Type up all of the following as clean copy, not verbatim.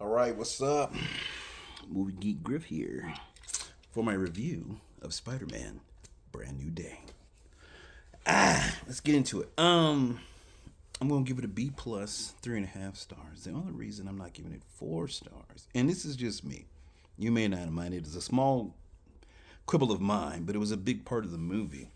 All right, what's up? Movie Geek Griff here for my review of Spider-Man: Brand New Day. Let's get into it. I'm gonna give it a B plus, 3.5 stars. The only reason I'm not giving it 4 stars, and this is just me. You may not mind it. It's a small quibble of mine, but it was a big part of the movie.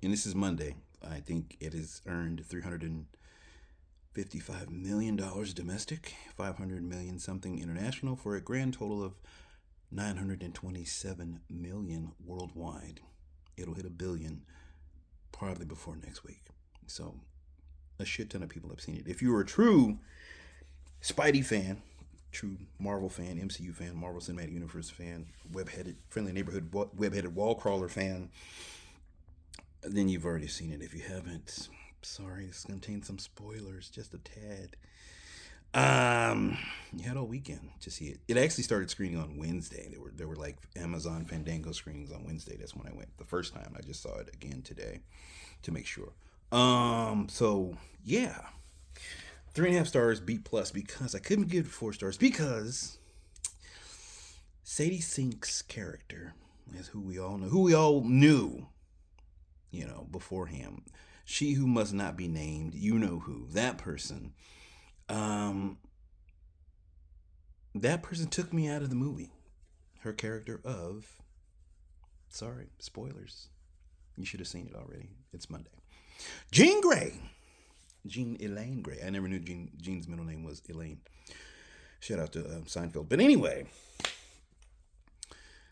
And this is Monday. I think it has earned $355 million domestic, 500 million something international, for a grand total of 927 million worldwide. It'll hit a billion probably before next week. So a shit ton of people have seen it. If you're a true Spidey fan, true Marvel fan, MCU fan, Marvel Cinematic Universe fan, web-headed friendly neighborhood web-headed wall crawler fan, then you've already seen it. If you haven't, sorry, this contains some spoilers, just a tad. You had all weekend to see it. It actually started screening on Wednesday. There were like Amazon Fandango screenings on Wednesday. That's when I went the first time. I just saw it again today to make sure. So yeah, 3.5 stars, B plus, because I couldn't give it 4 stars because Sadie Sink's character is who we all know, who we all knew, beforehand. She who must not be named, you know who, that person. Um, that person took me out of the movie. Her character of, sorry, spoilers. You should have seen it already. It's Monday. Jean Grey. Jean Elaine Grey. I never knew Jean's middle name was Elaine. Shout out to Seinfeld. But anyway,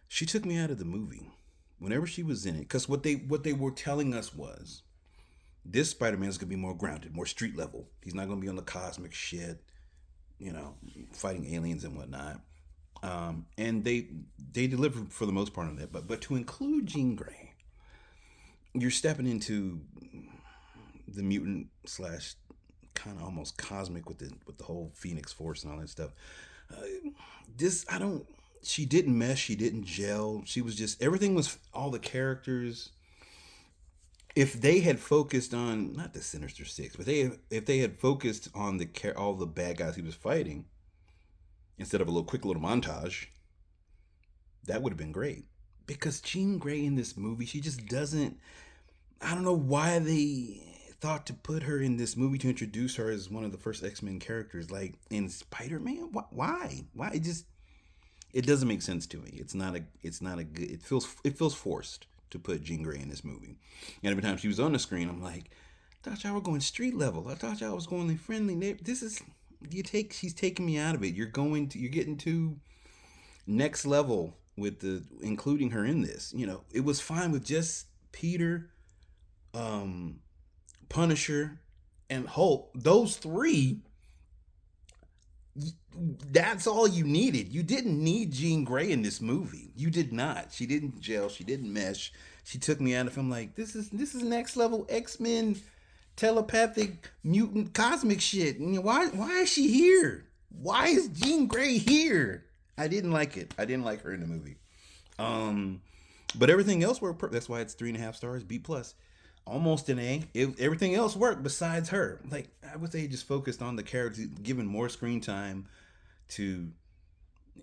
she took me out of the movie whenever she was in it, because what they were telling us was this Spider-Man is gonna be more grounded, more street level. He's not gonna be on the cosmic shit, fighting aliens and whatnot. And they delivered for the most part on that. But to include Jean Grey, you're stepping into the mutant slash kind of almost cosmic with the whole Phoenix Force and all that stuff. This I don't. She didn't mesh. She didn't gel. She was just everything was all the characters. If they had focused on not the Sinister Six, but if they had focused on all the bad guys he was fighting instead of a quick little montage, that would have been great. Because Jean Grey in this movie, she just doesn't. I don't know why they thought to put her in this movie to introduce her as one of the first X-Men characters, like in Spider-Man. Why? Why? It doesn't make sense to me. It's not a good. It feels forced to put Jean Grey in this movie. And every time she was on the screen, I'm like, I thought y'all were going street level. I thought y'all was going the friendly. This is she's taking me out of it. You're getting to next level with including her in this. It was fine with just Peter, Punisher, and Hulk. Those three. That's all you needed. You didn't need Jean Grey in this movie. You did not. She didn't gel. She didn't mesh. She took me out of. I'm like, this is next level X-Men telepathic mutant cosmic shit. Why is she here? Why is Jean Grey here? I didn't like it. I didn't like her in the movie. But everything else worked. That's why it's 3.5 stars, B plus. Almost an A. Everything else worked besides her. Like, I would say, just focused on the characters, giving more screen time to,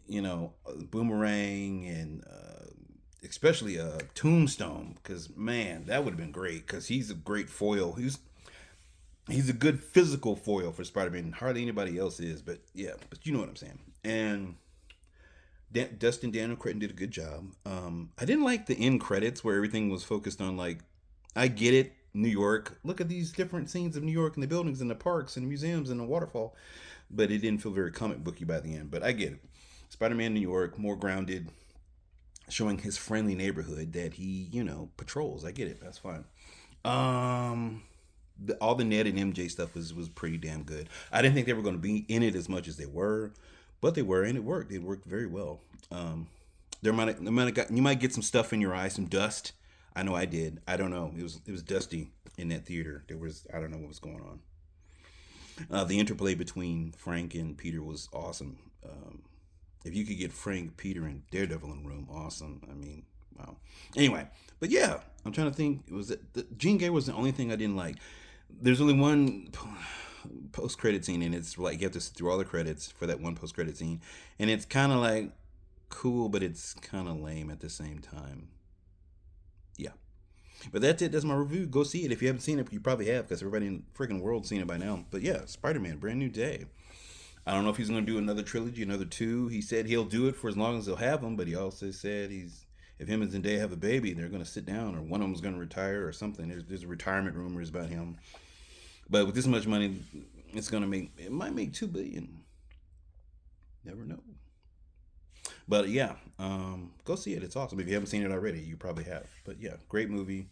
Boomerang and especially Tombstone, because man, that would have been great. Because he's a great foil. He's a good physical foil for Spider-Man. Hardly anybody else is, but yeah, but you know what I'm saying. And Dustin Daniel Cretton did a good job. I didn't like the end credits where everything was focused on, like, I get it, New York. Look at these different scenes of New York and the buildings and the parks and the museums and the waterfall. But it didn't feel very comic booky by the end. But I get it. Spider-Man New York, more grounded, showing his friendly neighborhood that he, patrols. I get it. That's fine. All the Ned and MJ stuff was pretty damn good. I didn't think they were going to be in it as much as they were, but they were, and it worked. It worked very well. You might get some stuff in your eye, some dust. I know I did. I don't know. It was dusty in that theater. I don't know what was going on. The interplay between Frank and Peter was awesome. If you could get Frank, Peter, and Daredevil in a room, awesome. I mean, wow. Anyway, but yeah, I'm trying to think. Jean Grey was the only thing I didn't like. There's only one post credit scene, and it's like you have to sit through all the credits for that one post credit scene, and it's kind of like cool, but it's kind of lame at the same time. Yeah, but that's it. That's my review. Go see it if you haven't seen it. You probably have because everybody in the freaking world's seen it by now. But yeah, Spider Man, brand new day. I don't know if he's going to do another trilogy, another two. He said he'll do it for as long as they'll have him, but he also said if him and Zendaya have a baby, they're going to sit down, or one of them's going to retire or something. There's retirement rumors about him. But with this much money, it might make 2 billion. Never know. But yeah, go see it. It's awesome. If you haven't seen it already, you probably have. But yeah, great movie.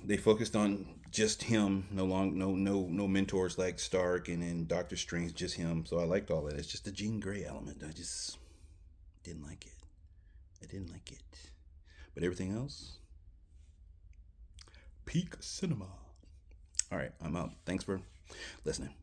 They focused on just him. No mentors like Stark and then Doctor Strange. Just him. So I liked all that. It's just the Jean Grey element. I just didn't like it. I didn't like it. But everything else, peak cinema. All right, I'm out. Thanks for listening.